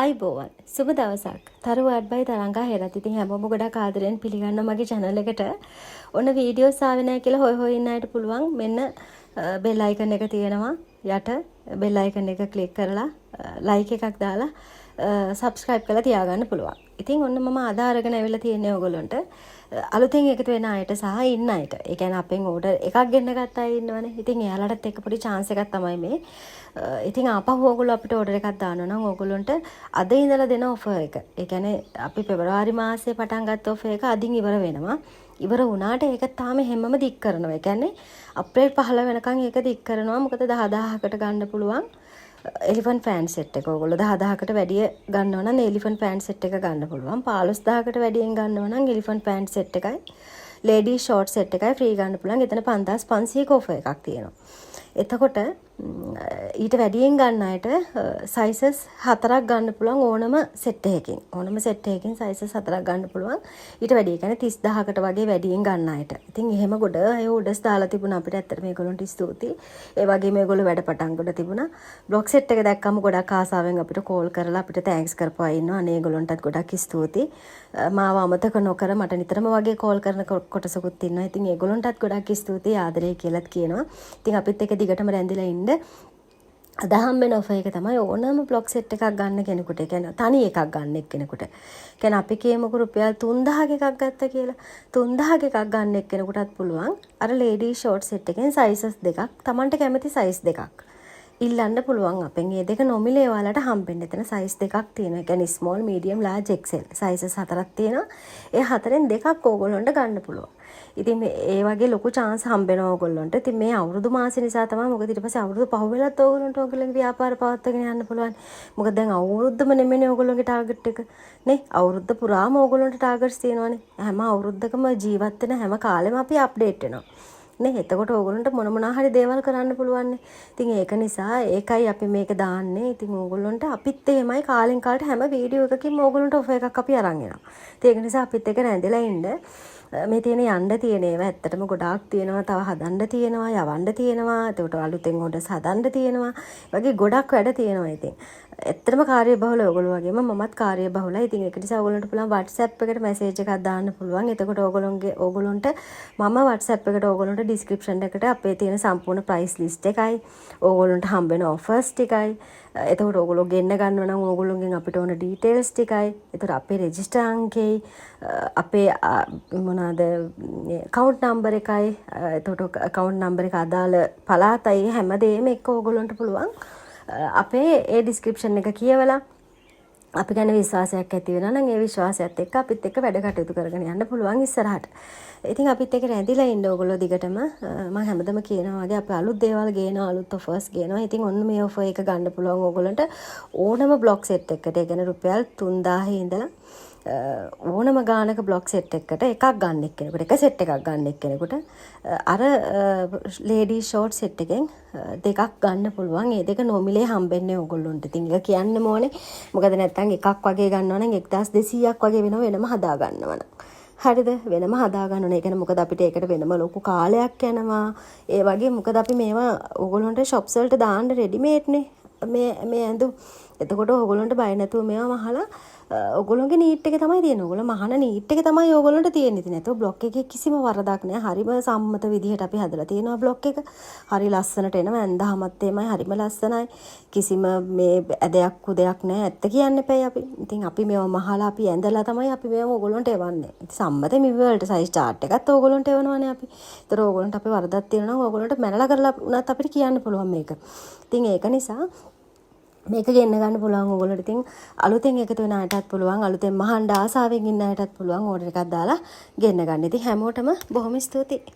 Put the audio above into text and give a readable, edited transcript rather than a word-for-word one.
අයිබෝවන් සුබ දවසක් තරු අඩ්බයි තරංගා හෙරත් ඉතින් හැමෝම ගොඩක් ආදරෙන් පිළිගන්නවා මගේ channel එකට. ඔන්න වීඩියෝස් ආවේ නැහැ කියලා හොය හොය ඉන්න අයට පුළුවන් මෙන්න බෙල් අයිකන් එක තියෙනවා යට බෙල් අයිකන් එක ක්ලික් කරලා ලයික් එකක් දාලා subscribe කරලා තියාගන්න පුළුවන්. ඉතින් ඔන්න මම අද අරගෙන ඇවිල්ලා තියෙන්නේ ඔයගොල්ලන්ට අලුතෙන් එකතු වෙන අයට සහ ඉන්න අයට. ඒ කියන්නේ අපෙන් ඕඩර් එකක් ගෙන්න ගත්ත අය ඉන්නවනේ. ඉතින් එයාලටත් එක පොඩි chance එකක් තමයි මේ. ඉතින් ආපහු ඕගොල්ලෝ අපිට ඕඩර් එකක් දානවා නම් ඕගොල්ලන්ට අද ඉඳලා දෙන offer එක. ඒ කියන්නේ අපි පෙබරවාරි මාසේ පටන් ගත්ත offer එක අදින් ඉවර වෙනවා. ඉවර වුණාට ඒක තාම හැමම දික් කරනවා. ඒ කියන්නේ අප්‍රේල් 15 වෙනකන් ඒක දික් කරනවා. මොකද 10000කට ගන්න පුළුවන්. එලිෆන්ට් ෆෑන් සෙට් එක ඔයගොල්ලෝ 10000කට වැඩිය ගන්නවා නම් එලිෆන්ට් ෆෑන් සෙට් එක ගන්න පුළුවන්. 15000කට වැඩියෙන් ගන්නවා නම් එලිෆන්ට් ෆෑන් සෙට් එකයි ලේඩි ෂෝට් සෙට් එකයි ෆ්‍රී ගන්න පුළුවන්. එතන 5500ක ඔෆර් එකක් තියෙනවා. එතකොට ඊට වැඩියෙන් ගන්න අයට සයිසස් 4ක් ගන්න පුළුවන් ඕනම සෙට් එකකින්. ඕනම සෙට් එකකින් සයිසස් 4ක් ගන්න පුළුවන්. ඊට වැඩි කියන්නේ 30000කට වගේ වැඩියෙන් ගන්න අයට. ඉතින් එහෙම ගොඩ අය ඕඩර්ස් දාලා තිබුණා අපිට. ඇත්තට මේගොල්ලන්ට ස්තුතියි. ඒ වගේම මේගොල්ලෝ වැඩ පටන් ගොඩ තිබුණා. බ්ලොග් සෙට් එක දැක්කම ගොඩක් ආසාවෙන් අපිට කෝල් කරලා අපිට තෑන්ක්ස් කරපුවා ඉන්නවා. අනේ ඒගොල්ලන්ටත් ගොඩක් ස්තුතියි. මාව අමතක නොකර මට නිතරම වගේ කෝල් කරන කොටසකුත් ඉන්නවා. ඉතින් ඒගොල්ලන්ටත් ගොඩක් ස්තුතියි ආදරේ කියලාත් කියනවා. ඉතින් අපිත් එක දිගටම රැඳිලා ඉන්න. අද හම්බෙන ඔෆර් එක තමයි ඕනම බ්ලොග් සෙට් එකක් ගන්න කෙනෙකුට. ඒ කියන්නේ තනි එකක් ගන්න එක්කෙනෙකුට. කියන්නේ අපි කියමුකෝ රුපියල් 3000ක එකක් ගත්තා කියලා. 3000ක එකක් ගන්න එක්කෙනෙකුටත් පුළුවන් අර ලේඩි ෂෝට් සෙට් එකෙන් සයිසස් දෙකක් Tamanට කැමති සයිස් දෙකක් ඉල්ලන්න පුළුවන් අපෙන්. මේ දෙක නොමිලේ ඔයාලට හම්බෙන්න. එතන සයිස් දෙකක් තියෙනවා. ඒ කියන්නේ small, medium, large, XL sizes 4ක් තියෙනවා. ඒ හතරෙන් දෙකක් ඕගොල්ලන්ට ගන්න පුළුවන්. ඉතින් මේ වගේ ලොකු chance හම්බෙනවා ඕගොල්ලන්ට. ඉතින් මේ අවුරුදු මාසෙ නිසා තමයි. මොකද ඊට පස්සේ අවුරුදු පහ වෙලත් ඕගොල්ලන්ට ඕගොල්ලන්ගේ ව්‍යාපාර පවත්වාගෙන යන්න පුළුවන්. මොකද දැන් අවුරුද්දම නෙමෙයි ඕගොල්ලන්ගේ ටාගට් එක. නේ අවුරුද්ද පුරාම ඕගොල්ලන්ට ටාගට්ස් තියෙනවානේ. හැම අවුරුද්දකම ජීවත් වෙන හැම කාලෙම අපි අප්ඩේට් වෙනවා. නේ එතකොට ඕගොල්ලන්ට මොන හරි දේවල් කරන්න පුළුවන්. ඉතින් ඒක නිසා ඒකයි අපි මේක දාන්නේ. ඉතින් ඕගොල්ලන්ට අපිත් එහෙමයි කාලෙන් කාලට හැම වීඩියෝ එකකින්ම ඕගොල්ලන්ට ඔෆර් එකක් අපි අරන් එනවා. ඉතින් ඒක නිසා අපිත් එක රැඳිලා ඉන්න. මේ තියෙන යන්න තියෙන ඒවා ඇත්තටම ගොඩාක් තියෙනවා. තව හදන්න තියෙනවා, යවන්න තියෙනවා. එතකොට අලුතෙන් ඕඩර්ස් හදන්න තියෙනවා. වගේ ගොඩක් වැඩ තියෙනවා ඉතින්. ඇත්තටම කාර්යබහුල ඔයගොල්ලෝ වගේම මමත් කාර්යබහුලයි. ඉතින් ඒක නිසා ඔයගොල්ලන්ට පුළුවන් WhatsApp එකට මැසේජ් එකක් දාන්න පුළුවන්. එතකොට ඕගොල්ලන්ට මම WhatsApp එකට ඕගොල්ලන්ට description එකට අපේ තියෙන සම්පූර්ණ price list එකයි, ඕගොල්ලන්ට හම්බෙන offers ටිකයි, එතකොට ඕගොල්ලෝ ගෙන්න ගන්නවා නම් ඕගොල්ලෝගෙන් අපිට ඕන details ටිකයි, එතකොට අපේ register අංකයයි, අපේ මොනවාද account number එකයි, එතකොට account number එක අදාළ පළාතයි හැමදේම එක්ක ඕගොල්ලන්ට පුළුවන් අපේ ඒ description එක කියවලා අපි ගැන විශ්වාසයක් ඇති වෙනවා නම් ඒ විශ්වාසයත් එක්ක අපිත් එක්ක වැඩ කටයුතු කරගෙන යන්න පුළුවන් ඉස්සරහට. ඉතින් අපිත් එක්ක රැඳිලා ඉන්න ඕගොල්ලෝ දිගටම මම හැමදම කියනවා වගේ අපි අලුත් දේවල් ගේනවා, අලුත් offers ගේනවා. ඉතින් ඔන්න මේ offer එක ගන්න පුළුවන් ඕගොල්ලන්ට ඕනම block set එකකට. ඒ කියන්නේ රුපියල් 3000 ඉඳලා ඕනම ගානක බ්ලොග් සෙට් එකකට එකක් ගන්න එක්කෙනෙකුට එක සෙට් එකක් ගන්න එක්කෙනෙකුට අර ලේඩි ෂෝට් සෙට් එකෙන් දෙකක් ගන්න පුළුවන්. ඒ දෙක නොමිලේ හම්බෙන්නේ ඕගොල්ලොන්ට. ඉතින් ඒක කියන්න ඕනේ. මොකද නැත්තම් එකක් වගේ ගන්නවා නම් 1200ක් වගේ වෙනව වෙනම හදා ගන්නවා නම්. හරිද? වෙනම හදා ගන්න ඕනේ. ඒ කියන්නේ මොකද අපිට ඒකට වෙනම ලොකු කාලයක් යනවා. ඒ වගේ මොකද අපි මේවා ඕගොල්ලන්ට shops වලට දාන්න රෙඩිමේඩ් නේ. මේ ඇඳුම්. එතකොට ඕගොල්ලන්ට බය නැතුව මේවා මහලා ඕගොල්ලෝගේ නීට් එක තමයි තියෙන්නේ. ඕගොල්ලෝ මහන නීට් එක තමයි ඕගොල්ලන්ට තියෙන්නේ. ඉතින් ඒතෝ බ්ලොක් එකේ කිසිම වරදක් නැහැ. හරිම සම්මත විදිහට අපි හදලා තියෙනවා බ්ලොක් එක. හරි ලස්සනට එනවා. ඇඳහමත් එමය හරිම ලස්සනයි. කිසිම මේ ඇදයක් කුදයක් නැහැ. ඇත්ත කියන්න එපයි අපි. ඉතින් අපි මේව මහලා අපි ඇඳලා තමයි අපි මේව ඕගොල්ලන්ට එවන්නේ. ඉතින් සම්මත මිවලට සයිස් chart එකත් ඕගොල්ලන්ට එවනවානේ අපි. ඒතර ඕගොල්ලන්ට අපි වරදක් තියෙනවා නම් ඕගොල්ලන්ට මැනලා කරලා උනත් අපිට කියන්න පුළුවන් මේක. ඉතින් ඒක නිසා මේක ගෙන්න ගන්න පුළුවන් ඕගොල්ලන්ට. ඉතින් අලුතෙන් එකතු වෙන අයටත් පුළුවන්, අලුතෙන් මහන්න ආසාවෙන් ඉන්න අයටත් පුළුවන් ඕඩර් එකක් දාලා ගෙන්න ගන්න. ඉතින් හැමෝටම බොහොම ස්තුතියි.